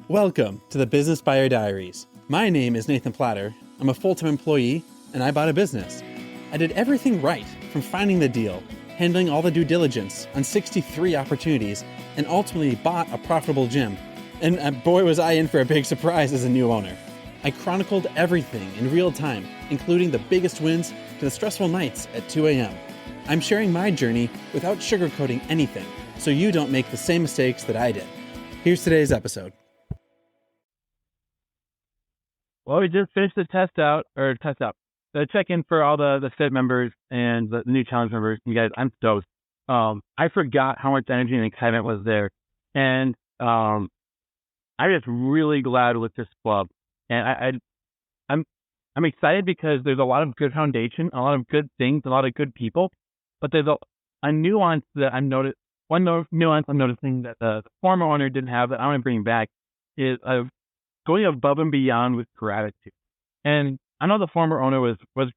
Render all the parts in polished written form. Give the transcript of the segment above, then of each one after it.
Welcome to the Business Buyer Diaries. My name is Nathan Platter. I'm a full-time employee, and I bought a business. I did everything right, from finding the deal, handling all the due diligence on 63 opportunities, and ultimately bought a profitable gym. And boy, was I in for a big surprise as a new owner. I chronicled everything in real time, including the biggest wins to the stressful nights at 2 a.m. I'm sharing my journey without sugarcoating anything, so you don't make the same mistakes that I did. Here's today's episode. Well, we just finished the the check-in for all the FIT members and the new challenge members. You guys, I'm stoked. I forgot how much energy and excitement was there. And I'm just really glad with this club. And I'm excited because there's a lot of good foundation, a lot of good things, a lot of good people. But there's a nuance that I've noticed. Nuance I'm noticing that the former owner didn't have that I want to bring back is going above and beyond with gratitude. And I know the former owner was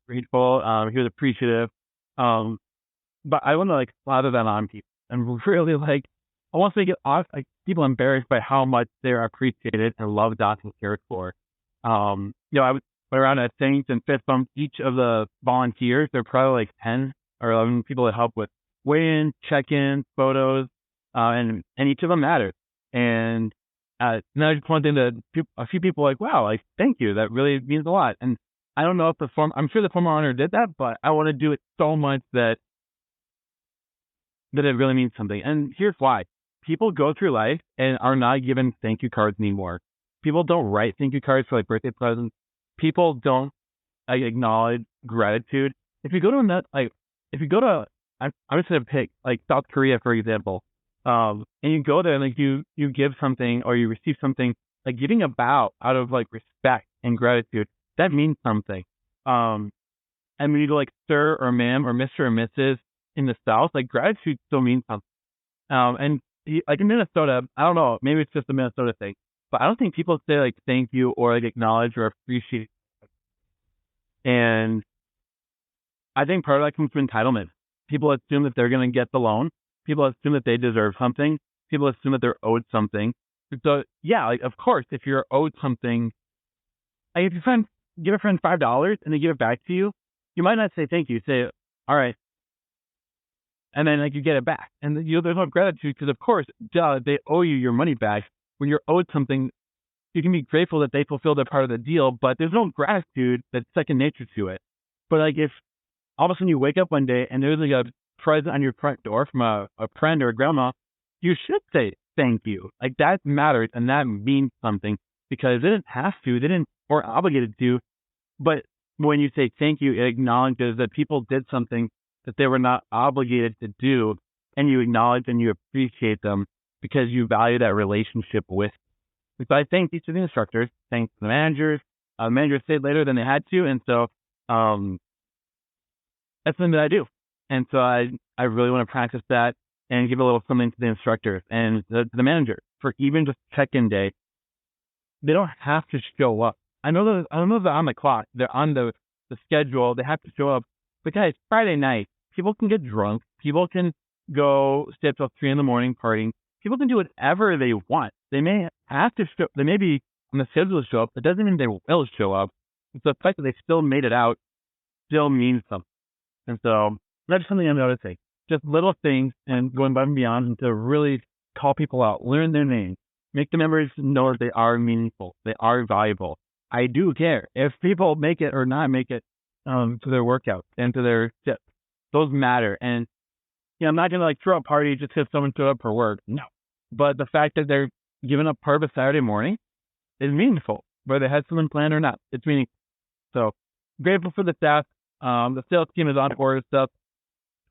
grateful, he was appreciative, but I want to slather that on people and really almost make it people embarrassed by how much they're appreciated and loved on and cared for. I went around at Saints and fist bumped each of the volunteers. There are probably 10 or 11 people that help with weigh-in, check-in, photos, and each of them matters. And now just one thing that a few people wow, thank you. That really means a lot. And I don't know if I'm sure the former owner did that, but I want to do it so much that it really means something. And here's why. People go through life and are not given thank you cards anymore. People don't write thank you cards for birthday presents. People don't acknowledge gratitude. If you go to I'm just going to pick South Korea, for example. And you go there and you give something or you receive something, giving a bow out of respect and gratitude, that means something. And when you go sir or ma'am or Mr. or Mrs. in the South, gratitude still means something. And in Minnesota, I don't know, maybe it's just a Minnesota thing, but I don't think people say thank you or acknowledge or appreciate. And I think part of that comes from entitlement. People assume that they're going to get the loan. People assume that they deserve something. People assume that they're owed something. So yeah, of course, if you're owed something, if your give a friend $5 and they give it back to you, you might not say thank you. Say, all right. And then you get it back. And there's no gratitude because of course, they owe you your money back. When you're owed something, you can be grateful that they fulfilled their part of the deal, but there's no gratitude that's second nature to it. But if all of a sudden you wake up one day and there's a present on your front door from a friend or a grandma, you should say thank you. That matters and that means something because they didn't have to, they didn't or obligated to. But when you say thank you, it acknowledges that people did something that they were not obligated to do, and you acknowledge and you appreciate them because you value that relationship with. So I thank each of the instructors, thank the managers. The managers stayed later than they had to, and so that's something that I do. And so I really want to practice that and give a little something to the instructors and the manager for even just check-in day. They don't have to show up. I know that they're on the clock. They're on the schedule. They have to show up. But guys, Friday night, people can get drunk. People can go stay up till 3 a.m. partying. People can do whatever they want. They may have to show. They may be on the schedule to show up. That doesn't mean they will show up. It's the fact that they still made it out still means something. And so that's something I'm noticing. Just little things and going above and beyond and to really call people out, learn their names, make the members know that they are meaningful, they are valuable. I do care if people make it or not make it to their workouts and to their tips. Those matter. And I'm not going to throw a party just because someone showed up for work. No. But the fact that they're giving up part of a Saturday morning is meaningful, whether they had something planned or not. It's meaningful. So grateful for the staff. The sales team is on board with stuff.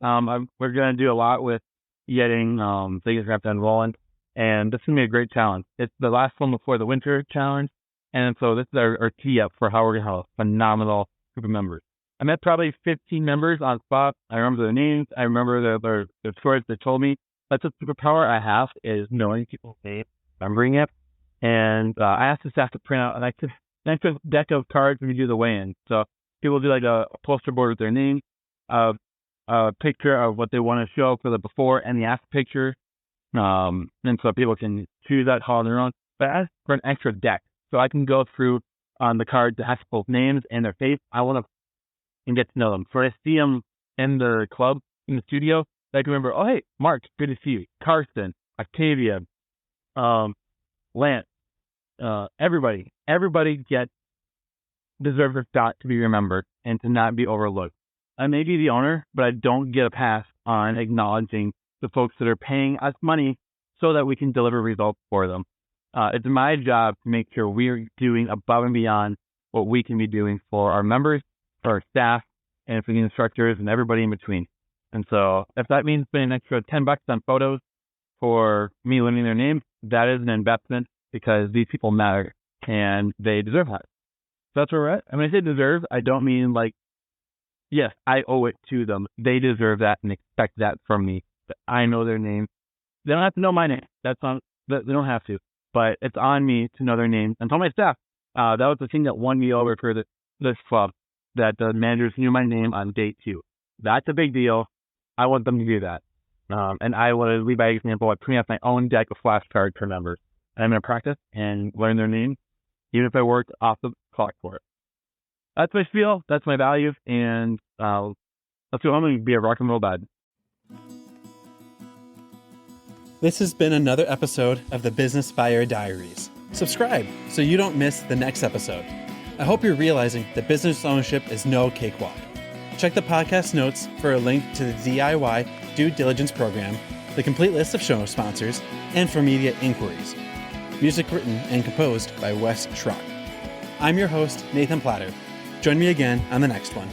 We're going to do a lot with getting things wrapped and rolling. And this is going to be a great challenge. It's the last one before the winter challenge. And so this is our tee up for how we're going to have a phenomenal group of members. I met probably 15 members on spot. I remember their names. I remember their stories they told me. That's a superpower I have is knowing people's names, remembering it. And I asked the staff to print out an extra deck of cards when we do the weigh-in. So people do a poster board with their name, a picture of what they want to show for the before and the after picture. And so people can choose that, call on their own. but I asked for an extra deck so I can go through on the card that has both names and their face. I want to and get to know them. So when I see them in the club, in the studio, I can remember, oh, hey, Mark, good to see you. Carson, Octavia, Lance, everybody deserves a spot to be remembered and to not be overlooked. I may be the owner, but I don't get a pass on acknowledging the folks that are paying us money so that we can deliver results for them. It's my job to make sure we're doing above and beyond what we can be doing for our members, for our staff, and for the instructors and everybody in between. And so if that means spending an extra $10 on photos for me learning their names, that is an investment because these people matter and they deserve that. So that's where we're at. And when I say deserve, I don't mean like, yes, I owe it to them. They deserve that and expect that from me. That I know their name. They don't have to know my name. They don't have to. But it's on me to know their names and tell my staff. That was the thing that won me over for this club, that the managers knew my name on day 2. That's a big deal. I want them to do that. And I want to lead by example by putting out my own deck of flashcards for members. And I'm going to practice and learn their names, even if I worked off the clock for it. That's my spiel. That's my values. And let's go home and be a rock and roll dad. This has been another episode of the Business Buyer Diaries. Subscribe so you don't miss the next episode. I hope you're realizing that business ownership is no cakewalk. Check the podcast notes for a link to the DIY due diligence program, the complete list of show sponsors, and for media inquiries. Music written and composed by Wes Schrock. I'm your host, Nathan Platter. Join me again on the next one.